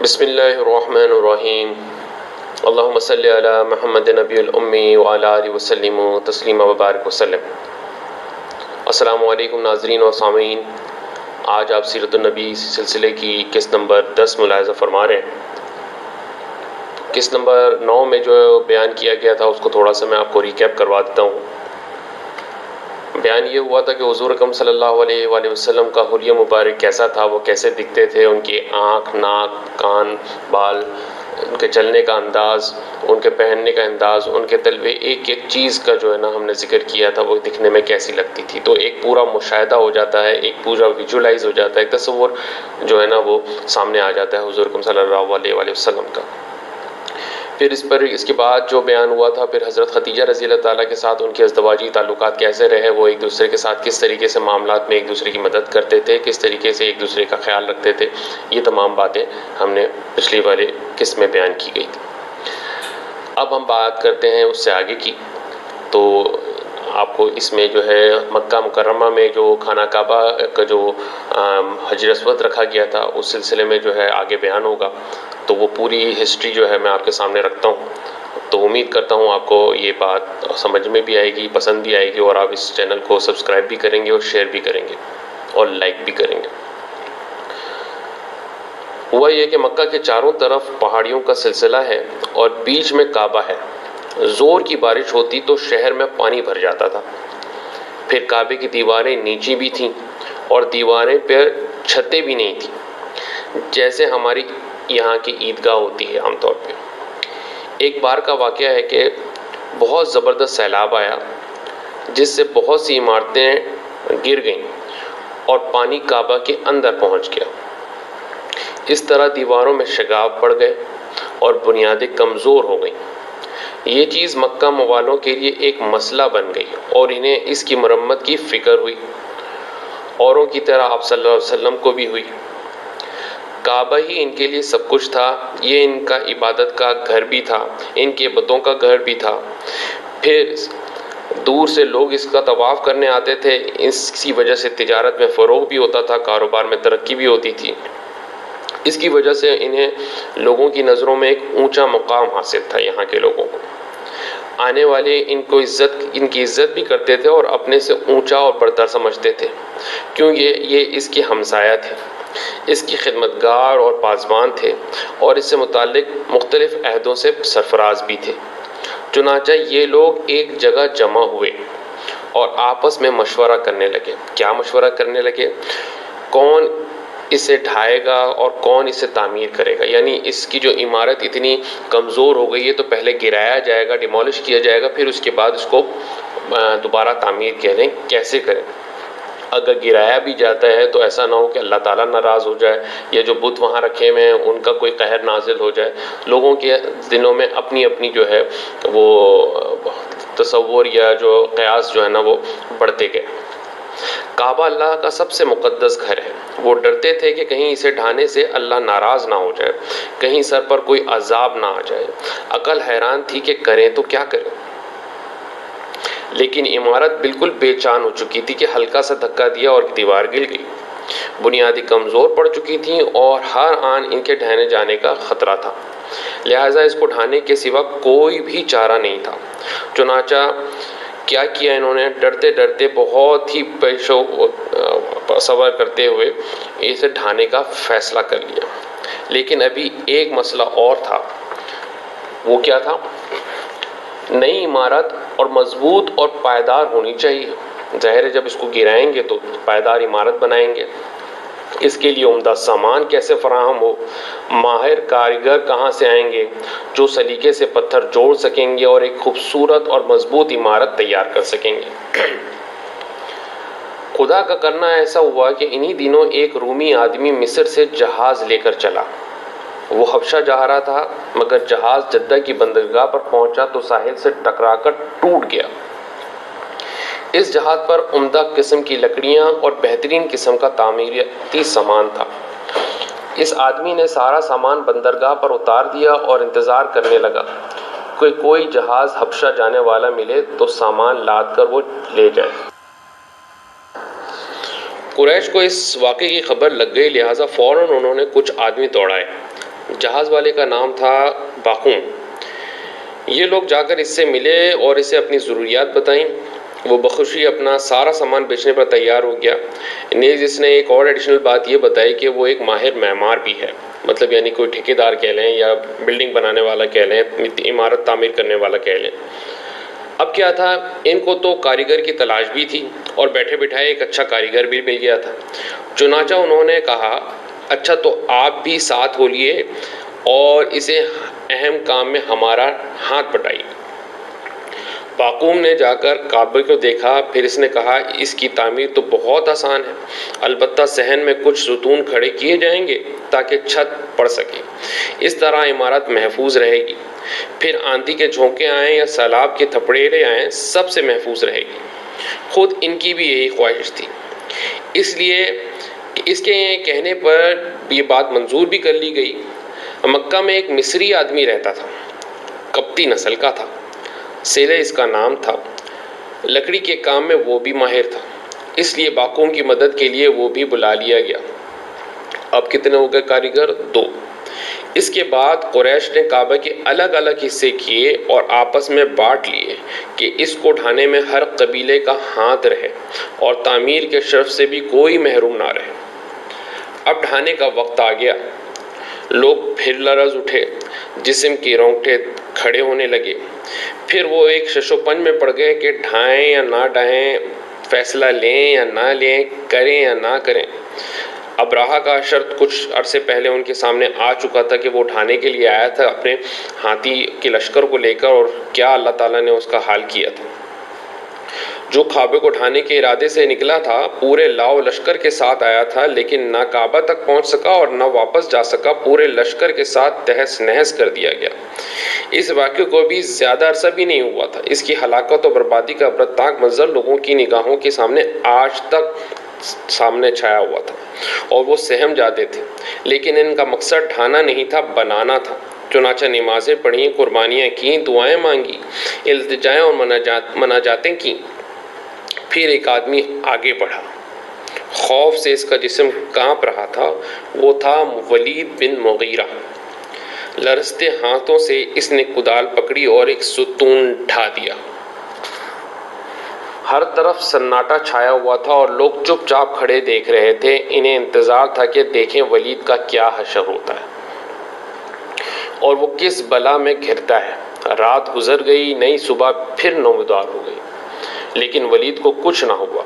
بسم اللہ الرحمن الرحیم اللہم صلی علی محمد نبی الامی وعلی آلہ وسلم تسلیما وبارک وسلم۔ السلام علیکم ناظرین و سامعین، آج آپ سیرت النبی سلسلے کی قسط نمبر 10 ملاحظہ فرما رہے ہیں۔ قسط نمبر 9 میں جو بیان کیا گیا تھا اس کو تھوڑا سا میں آپ کو ریکیپ کروا دیتا ہوں۔ بیان یہ ہوا تھا کہ حضور اکرم صلی اللہ علیہ وآلہ وسلم کا حلیہ مبارک کیسا تھا، وہ کیسے دکھتے تھے، ان کی آنکھ، ناک، کان، بال، ان کے چلنے کا انداز، ان کے پہننے کا انداز، ان کے تلوے، ایک ایک چیز کا جو ہے نا ہم نے ذکر کیا تھا وہ دکھنے میں کیسی لگتی تھی۔ تو ایک پورا مشاہدہ ہو جاتا ہے، ایک پورا ویژولائز ہو جاتا ہے، ایک تصور جو ہے نا وہ سامنے آ جاتا ہے حضور اکرم صلی اللہ علیہ وآلہ وسلم کا۔ پھر اس کے بعد جو بیان ہوا تھا، پھر حضرت خدیجہ رضی اللہ تعالیٰ کے ساتھ ان کے ازدواجی تعلقات کیسے رہے، وہ ایک دوسرے کے ساتھ کس طریقے سے معاملات میں ایک دوسرے کی مدد کرتے تھے، کس طریقے سے ایک دوسرے کا خیال رکھتے تھے، یہ تمام باتیں ہم نے پچھلی والے قسط میں بیان کی گئی تھی۔ اب ہم بات کرتے ہیں اس سے آگے کی، تو آپ کو اس میں جو ہے مکہ مکرمہ میں جو خانہ کعبہ کا جو حجر اسود رکھا گیا تھا اس سلسلے میں جو ہے آگے بیان ہوگا، تو وہ پوری ہسٹری جو ہے میں آپ کے سامنے رکھتا ہوں۔ تو امید کرتا ہوں آپ کو یہ بات سمجھ میں بھی آئے گی، پسند بھی آئے گی، اور آپ اس چینل کو سبسکرائب بھی کریں گے اور شیئر بھی کریں گے اور لائک بھی کریں گے۔ ہوا یہ کہ مکہ کے چاروں طرف پہاڑیوں کا سلسلہ ہے اور بیچ میں کعبہ ہے۔ زور کی بارش ہوتی تو شہر میں پانی بھر جاتا تھا۔ پھر کعبے کی دیواریں نیچی بھی تھیں اور دیواریں پر چھتیں بھی نہیں تھیں، جیسے ہماری یہاں کی عیدگاہ ہوتی ہے عام طور پہ۔ ایک بار کا واقعہ ہے کہ بہت زبردست سیلاب آیا جس سے بہت سی عمارتیں گر گئیں اور پانی کعبہ کے اندر پہنچ گیا۔ اس طرح دیواروں میں شگاف پڑ گئے اور بنیادیں کمزور ہو گئیں۔ یہ چیز مکہ والوں کے لیے ایک مسئلہ بن گئی اور انہیں اس کی مرمت کی فکر ہوئی، اوروں کی طرح آپ صلی اللہ علیہ وسلم کو بھی ہوئی۔ کعبہ ہی ان کے لیے سب کچھ تھا، یہ ان کا عبادت کا گھر بھی تھا، ان کے بتوں کا گھر بھی تھا۔ پھر دور سے لوگ اس کا طواف کرنے آتے تھے، اس کی وجہ سے تجارت میں فروغ بھی ہوتا تھا، کاروبار میں ترقی بھی ہوتی تھی۔ اس کی وجہ سے انہیں لوگوں کی نظروں میں ایک اونچا مقام حاصل تھا۔ یہاں کے لوگوں کو آنے والے ان کی عزت بھی کرتے تھے اور اپنے سے اونچا اور برتر سمجھتے تھے، کیونکہ یہ اس کے ہمسایہ تھے، اس کی خدمتگار اور پاسبان تھے اور اس سے متعلق مختلف عہدوں سے سرفراز بھی تھے۔ چنانچہ یہ لوگ ایک جگہ جمع ہوئے اور آپس میں مشورہ کرنے لگے۔ کیا مشورہ کرنے لگے؟ کون اسے ڈھائے گا اور کون اسے تعمیر کرے گا؟ یعنی اس کی جو عمارت اتنی کمزور ہو گئی ہے تو پہلے گرایا جائے گا، ڈیمولش کیا جائے گا، پھر اس کے بعد اس کو دوبارہ تعمیر کیا جائے، کیسے کریں؟ اگر گرایا بھی جاتا ہے تو ایسا نہ ہو کہ اللہ تعالیٰ ناراض ہو جائے یا جو بت وہاں رکھے ہوئے ہیں ان کا کوئی قہر نازل ہو جائے۔ لوگوں کے دلوں میں اپنی اپنی جو ہے وہ تصور یا جو قیاس جو ہے نا وہ بڑھتے گئے۔ کعبہ اللہ کا سب سے مقدس گھر ہے۔ وہ ڈرتے تھے کہ کہیں اسے ڈھانے سے اللہ ناراض نہ ہو جائے، کہیں سر پر کوئی عذاب نہ آ جائے۔ عقل حیران تھی کہ کریں تو کیا کریں، لیکن عمارت بالکل بے چان ہو چکی تھی کہ ہلکا سا دھکا دیا اور دیوار گر گئی۔ بنیادیں کمزور پڑ چکی تھیں اور ہر آن ان کے ڈھہنے جانے کا خطرہ تھا، لہٰذا اس کو ڈھانے کے سوا کوئی بھی چارہ نہیں تھا۔ چنانچہ کیا کیا انہوں نے؟ ڈرتے ڈرتے بہت ہی پیش و صبر کرتے ہوئے اسے ڈھانے کا فیصلہ کر لیا۔ لیکن ابھی ایک مسئلہ اور تھا۔ وہ کیا تھا؟ نئی عمارت اور مضبوط اور پائیدار ہونی چاہیے۔ ظاہر ہے جب اس کو گرائیں گے تو پائیدار عمارت بنائیں گے، اس کے لیے عمدہ سامان کیسے فراہم ہو، ماہر کاریگر کہاں سے آئیں گے جو سلیقے سے پتھر جوڑ سکیں گے اور ایک خوبصورت اور مضبوط عمارت تیار کر سکیں گے۔ خدا کا کرنا ایسا ہوا کہ انہی دنوں ایک رومی آدمی مصر سے جہاز لے کر چلا۔ وہ حبشہ جا رہا تھا، مگر جہاز جدہ کی بندرگاہ پر پہنچا تو ساحل سے ٹکرا کر ٹوٹ گیا۔ اس جہاز پر عمدہ قسم کی لکڑیاں اور بہترین قسم کا تعمیراتی سامان تھا۔ اس آدمی نے سارا سامان بندرگاہ پر اتار دیا اور انتظار کرنے لگا کہ کوئی جہاز حبشہ جانے والا ملے تو سامان لاد کر وہ لے جائے۔ قریش کو اس واقعے کی خبر لگ گئی، لہٰذا فوراً انہوں نے کچھ آدمی دوڑائے۔ جہاز والے کا نام تھا باقوم۔ یہ لوگ جا کر اس سے ملے اور اسے اپنی ضروریات بتائیں۔ وہ بخوشی اپنا سارا سامان بیچنے پر تیار ہو گیا۔ نیز اس نے ایک اور ایڈیشنل بات یہ بتائی کہ وہ ایک ماہر معمار بھی ہے، مطلب یعنی کوئی ٹھیکیدار کہہ لیں یا بلڈنگ بنانے والا کہہ لیں، عمارت تعمیر کرنے والا کہہ لیں۔ اب کیا تھا، ان کو تو کاریگر کی تلاش بھی تھی اور بیٹھے بٹھائے ایک اچھا کاریگر بھی مل گیا تھا۔ چنانچہ انہوں نے کہا، اچھا تو آپ بھی ساتھ ہو لیے اور اسے اہم کام میں ہمارا ہاتھ بٹائیے۔ باقوم نے جا کر کعبے کو دیکھا، پھر اس نے کہا، اس کی تعمیر تو بہت آسان ہے، البتہ صحن میں کچھ ستون کھڑے کیے جائیں گے تاکہ چھت پڑ سکے، اس طرح عمارت محفوظ رہے گی، پھر آندھی کے جھونکے آئیں یا سیلاب کے تھپڑیلے آئیں سب سے محفوظ رہے گی۔ خود ان کی بھی یہی خواہش تھی، اس لیے اس کے کہنے پر یہ بات منظور بھی کر لی گئی۔ مکہ میں ایک مصری آدمی رہتا تھا، قبطی نسل کا تھا، سیلے اس کا نام تھا۔ لکڑی کے کام میں وہ بھی ماہر تھا، اس لیے باقوم کی مدد کے لیے وہ بھی بلا لیا گیا۔ اب کتنے ہو گئے کاریگر؟ 2۔ اس کے بعد قریش نے کعبہ کے الگ الگ حصے کیے اور آپس میں بانٹ لیے کہ اس کو ڈھانے میں ہر قبیلے کا ہاتھ رہے اور تعمیر کے شرف سے بھی کوئی محروم نہ رہے۔ اب ڈھانے کا وقت آ گیا، لوگ پھر لرز اٹھے، جسم کے رونگٹے کھڑے ہونے لگے، پھر وہ ایک شش و پنج میں پڑ گئے کہ ڈھائیں یا نہ ڈھائیں، فیصلہ لیں یا نہ لیں، کریں یا نہ کریں۔ ابراہہ کا شرط کچھ عرصے پہلے ان کے سامنے آ چکا تھا کہ وہ ڈھانے کے لیے آیا تھا اپنے ہاتھی کے لشکر کو لے کر، اور کیا اللہ تعالیٰ نے اس کا حال کیا تھا۔ جو کعبے کو ڈھانے کے ارادے سے نکلا تھا پورے لاؤ لشکر کے ساتھ آیا تھا، لیکن نہ کعبہ تک پہنچ سکا اور نہ واپس جا سکا، پورے لشکر کے ساتھ تہس نہس کر دیا گیا۔ اس واقعے کو بھی زیادہ عرصہ بھی نہیں ہوا تھا، اس کی ہلاکت و بربادی کا عبرتناک منظر لوگوں کی نگاہوں کے سامنے آج تک سامنے چھایا ہوا تھا اور وہ سہم جاتے تھے، لیکن ان کا مقصد ڈھانا نہیں تھا، بنانا تھا۔ چنانچہ نمازیں پڑھیں، قربانیاں کیں، دعائیں مانگی، التجائیں اور مناجاتیں کیں۔ پھر ایک آدمی آگے بڑھا، خوف سے اس کا جسم کانپ رہا تھا، وہ تھا ولید بن مغیرہ۔ لرزتے ہاتھوں سے اس نے کدال پکڑی اور ایک ستون ڈھا دیا۔ ہر طرف سناٹا چھایا ہوا تھا اور لوگ چپ چاپ کھڑے دیکھ رہے تھے، انہیں انتظار تھا کہ دیکھیں ولید کا کیا حشر ہوتا ہے اور وہ کس بلا میں گھرتا ہے۔ رات گزر گئی، نئی صبح پھر نمودار ہو گئی، لیکن ولید کو کچھ نہ ہوا،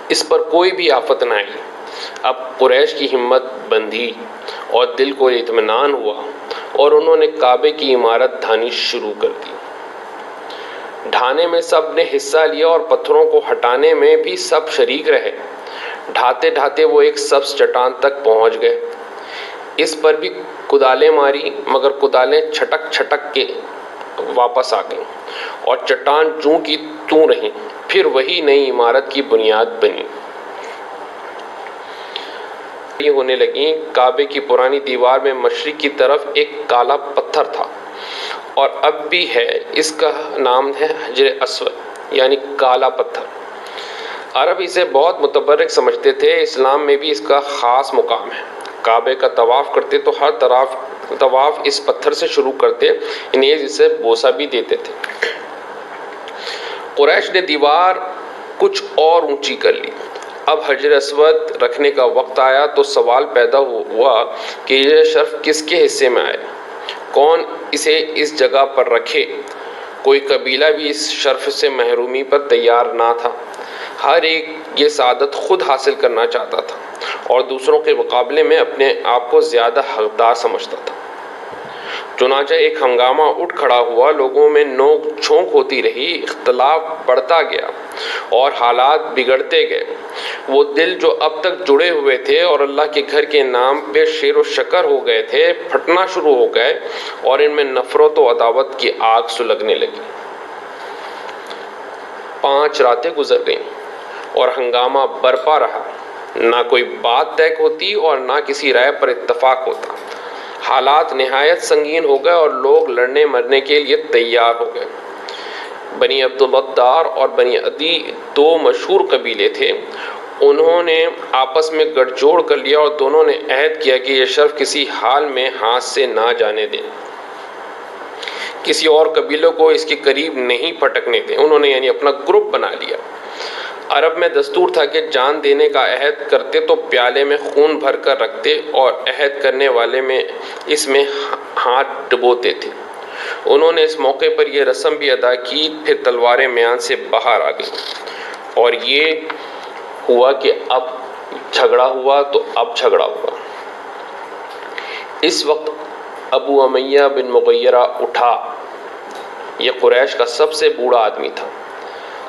اس پر کوئی بھی آفت نہ آئی۔ اب قریش کی ہمت بندھی اور دل کو اطمینان ہوا اور انہوں نے کعبے کی عمارت ڈھانی شروع کر دی۔ ڈھانے میں سب نے حصہ لیا اور پتھروں کو ہٹانے میں بھی سب شریک رہے۔ ڈھاتے ڈھاتے وہ ایک سبز چٹان تک پہنچ گئے، اس پر بھی کدالیں ماری، مگر کدالیں چھٹک چھٹک کے واپس آ گئیں اور چٹان جوں کی توں رہیں۔ پھر وہی نئی عمارت کی بنیاد بنی ہونے لگیں۔ کعبے کی پرانی دیوار میں مشرق کی طرف ایک کالا پتھر تھا اور اب بھی ہے، اس کا نام ہے حجر اسود، یعنی کالا پتھر۔ عرب اسے بہت متبرک سمجھتے تھے، اسلام میں بھی اس کا خاص مقام ہے۔ کعبے کا طواف کرتے تو ہر طرف طواف اس پتھر سے شروع کرتے، نیز اسے بوسہ بھی دیتے تھے۔ قریش نے دیوار کچھ اور اونچی کر لی۔ اب حجر اسود رکھنے کا وقت آیا تو سوال پیدا ہوا کہ یہ شرف کس کے حصے میں آئے، کون اسے اس جگہ پر رکھے۔ کوئی قبیلہ بھی اس شرف سے محرومی پر تیار نہ تھا، ہر ایک یہ سعادت خود حاصل کرنا چاہتا تھا اور دوسروں کے مقابلے میں اپنے آپ کو زیادہ حقدار سمجھتا تھا۔ چنانچہ ایک ہنگامہ اٹھ کھڑا ہوا، لوگوں میں نوک جھونک ہوتی رہی، اختلاف بڑھتا گیا اور حالات بگڑتے گئے۔ وہ دل جو اب تک جڑے ہوئے تھے اور اللہ کے گھر کے نام پہ شیر و شکر ہو گئے تھے، پھٹنا شروع ہو گئے اور ان میں نفرت و عداوت کی آگ سلگنے لگی۔ 5 راتیں گزر گئیں اور ہنگامہ برپا رہا، نہ کوئی بات طے ہوتی اور نہ کسی رائے پر اتفاق ہوتا۔ حالات نہایت سنگین ہو گئے اور لوگ لڑنے مرنے کے لیے تیار ہو گئے۔ بنی عبد الدار اور بنی عدی 2 مشہور قبیلے تھے، انہوں نے آپس میں گٹھ جوڑ کر لیا اور دونوں نے عہد کیا کہ یہ شرف کسی حال میں ہاتھ سے نہ جانے دیں، کسی اور قبیلوں کو اس کے قریب نہیں پھٹکنے دیں۔ انہوں نے یعنی اپنا گروپ بنا لیا۔ عرب میں دستور تھا کہ جان دینے کا عہد کرتے تو پیالے میں خون بھر کر رکھتے اور عہد کرنے والے میں اس میں ہاتھ ڈبوتے تھے۔ انہوں نے اس موقع پر یہ رسم بھی ادا کی، پھر تلواریں میان سے باہر آ گئیں، اور یہ ہوا کہ اب جھگڑا ہوا تو اب جھگڑا ہوا۔ اس وقت ابو امیہ بن مغیرہ اٹھا۔ یہ قریش کا سب سے بوڑھا آدمی تھا۔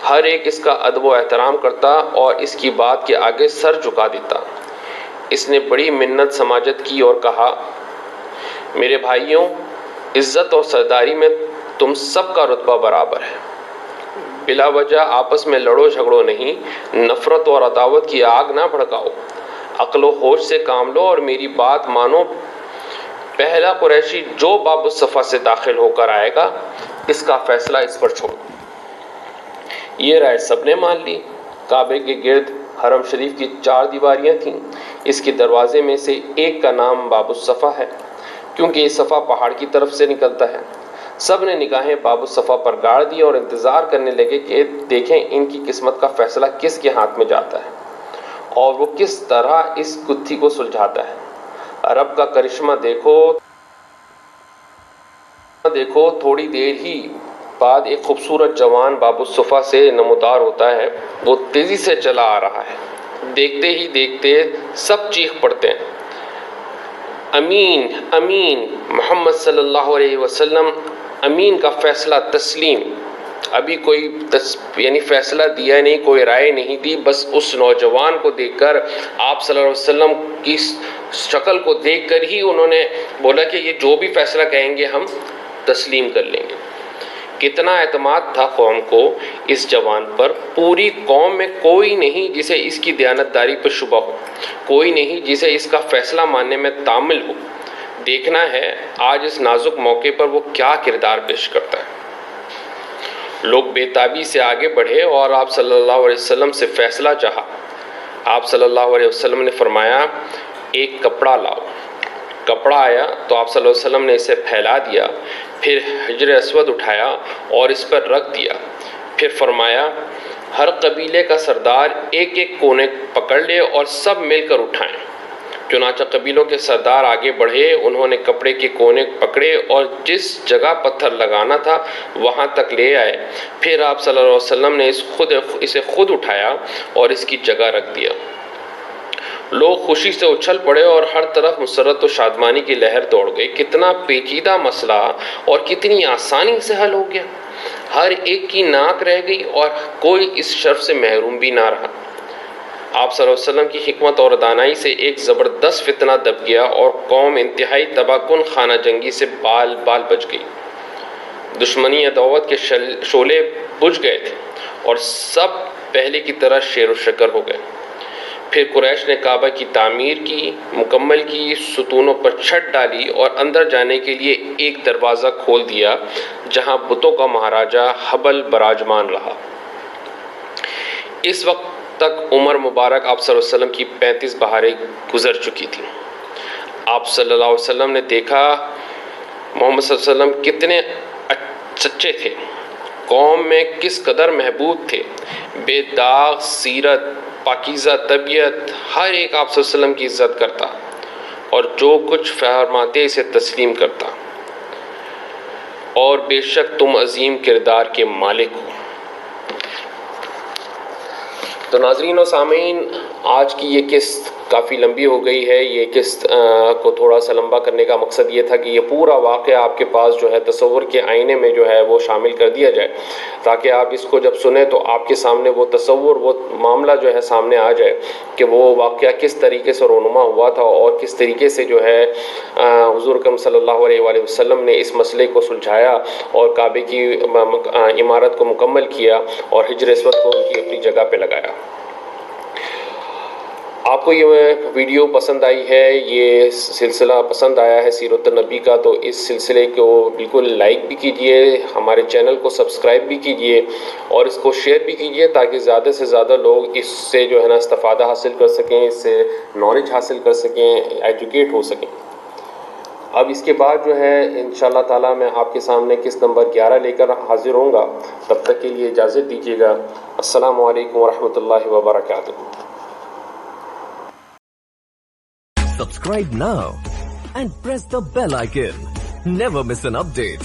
ہر ایک اس کا ادب و احترام کرتا اور اس کی بات کے آگے سر جھکا دیتا۔ اس نے بڑی منت سماجت کی اور کہا، میرے بھائیوں، عزت اور سرداری میں تم سب کا رتبہ برابر ہے۔ بلا وجہ آپس میں لڑو جھگڑو نہیں، نفرت اور عداوت کی آگ نہ بھڑکاؤ، عقل و ہوش سے کام لو اور میری بات مانو۔ پہلا قریشی جو باب الصفا سے داخل ہو کر آئے گا، اس کا فیصلہ اس پر چھوڑ۔ یہ رائے سب نے مان لی۔ کعبے کے گرد حرم شریف کی 4 دیواریاں تھیں۔ اس کے دروازے میں سے ایک کا نام باب الصفا ہے، کیونکہ یہ صفا پہاڑ کی طرف سے نکلتا ہے۔ سب نے نگاہیں باب الصفا پر گاڑ دی اور انتظار کرنے لگے کہ دیکھیں ان کی قسمت کا فیصلہ کس کے ہاتھ میں جاتا ہے اور وہ کس طرح اس گتھی کو سلجھاتا ہے۔ عرب کا کرشمہ دیکھو، تھوڑی دیر ہی بعد ایک خوبصورت جوان باب الصفا سے نمودار ہوتا ہے۔ وہ تیزی سے چلا آ رہا ہے۔ دیکھتے ہی دیکھتے سب چیخ پڑتے ہیں، امین امین، محمد صلی اللہ علیہ وسلم، امین کا فیصلہ تسلیم۔ ابھی کوئی فیصلہ دیا نہیں، کوئی رائے نہیں دی، بس اس نوجوان کو دیکھ کر، آپ صلی اللہ علیہ وسلم کی شکل کو دیکھ کر ہی انہوں نے بولا کہ یہ جو بھی فیصلہ کہیں گے ہم تسلیم کر لیں گے۔ کتنا اعتماد تھا قوم کو اس جوان پر۔ پوری قوم میں کوئی نہیں جسے اس کی دیانتداری پر شبہ ہو، کوئی نہیں جسے اس کا فیصلہ ماننے میں تامل ہو۔ دیکھنا ہے آج اس نازک موقع پر وہ کیا کردار پیش کرتا ہے۔ لوگ بے تابی سے آگے بڑھے اور آپ صلی اللہ علیہ وسلم سے فیصلہ چاہا۔ آپ صلی اللہ علیہ وسلم نے فرمایا، ایک کپڑا لاؤ۔ کپڑا آیا تو آپ صلی اللہ علیہ وسلم نے اسے پھیلا دیا، پھر حجر اسود اٹھایا اور اس پر رکھ دیا۔ پھر فرمایا، ہر قبیلے کا سردار ایک ایک کونے پکڑ لے اور سب مل کر اٹھائیں۔ چنانچہ قبیلوں کے سردار آگے بڑھے، انہوں نے کپڑے کے کونے پکڑے اور جس جگہ پتھر لگانا تھا وہاں تک لے آئے۔ پھر آپ صلی اللہ علیہ وسلم نے اسے خود اٹھایا اور اس کی جگہ رکھ دیا۔ لوگ خوشی سے اچھل پڑے اور ہر طرف مسرت و شادمانی کی لہر دوڑ گئی۔ کتنا پیچیدہ مسئلہ اور کتنی آسانی سے حل ہو گیا۔ ہر ایک کی ناک رہ گئی اور کوئی اس شرف سے محروم بھی نہ رہا۔ آپ صلی اللہ علیہ وسلم کی حکمت اور دانائی سے ایک زبردست فتنہ دب گیا اور قوم انتہائی تباہ کن خانہ جنگی سے بال بال بچ گئی۔ دشمنی عداوت کے شعلے بجھ گئے تھے اور سب پہلے کی طرح شیر و شکر ہو گئے۔ پھر قریش نے کعبہ کی تعمیر کی، مکمل کی، ستونوں پر چھت ڈالی اور اندر جانے کے لیے ایک دروازہ کھول دیا جہاں بتوں کا مہاراجہ حبل براجمان رہا۔ اس وقت تک عمر مبارک آپ صلی اللہ علیہ وسلم کی 35 بہاریں گزر چکی تھیں۔ آپ صلی اللہ علیہ وسلم نے دیکھا محمد صلی اللہ علیہ وسلم کتنے سچے تھے، قوم میں کس قدر محبوب تھے، بے داغ سیرت، پاکیزہ طبیعت، ہر ایک آپ صلی اللہ علیہ وسلم کی عزت کرتا اور جو کچھ فرماتے اسے تسلیم کرتا۔ اور بے شک تم عظیم کردار کے مالک ہو۔ تو ناظرین و سامعین، آج کی یہ قسط کافی لمبی ہو گئی ہے۔ یہ قسط کو تھوڑا سا لمبا کرنے کا مقصد یہ تھا کہ یہ پورا واقعہ آپ کے پاس جو ہے تصور کے آئینے میں جو ہے وہ شامل کر دیا جائے، تاکہ آپ اس کو جب سنیں تو آپ کے سامنے وہ تصور، وہ معاملہ جو ہے سامنے آ جائے کہ وہ واقعہ کس طریقے سے رونما ہوا تھا اور کس طریقے سے جو ہے حضور اکرم صلی اللہ علیہ وآلہ وسلم نے اس مسئلے کو سلجھایا اور کعبے کی عمارت کو مکمل کیا اور حجر اسود کو ان کی اپنی جگہ پہ لگایا۔ آپ کو یہ ویڈیو پسند آئی ہے، یہ سلسلہ پسند آیا ہے سیرت النبی کا، تو اس سلسلے کو بالکل لائک بھی کیجئے، ہمارے چینل کو سبسکرائب بھی کیجئے اور اس کو شیئر بھی کیجئے تاکہ زیادہ سے زیادہ لوگ اس سے جو ہے نا استفادہ حاصل کر سکیں، اس سے نالج حاصل کر سکیں، ایجوکیٹ ہو سکیں۔ اب اس کے بعد جو ہے انشاءاللہ تعالی میں آپ کے سامنے قسط نمبر 11 لے کر حاضر ہوں گا۔ تب تک کے لیے اجازت دیجیے گا۔ السلام علیکم ورحمۃ اللہ وبرکاتہ۔ Subscribe now and press the bell icon. Never miss an update.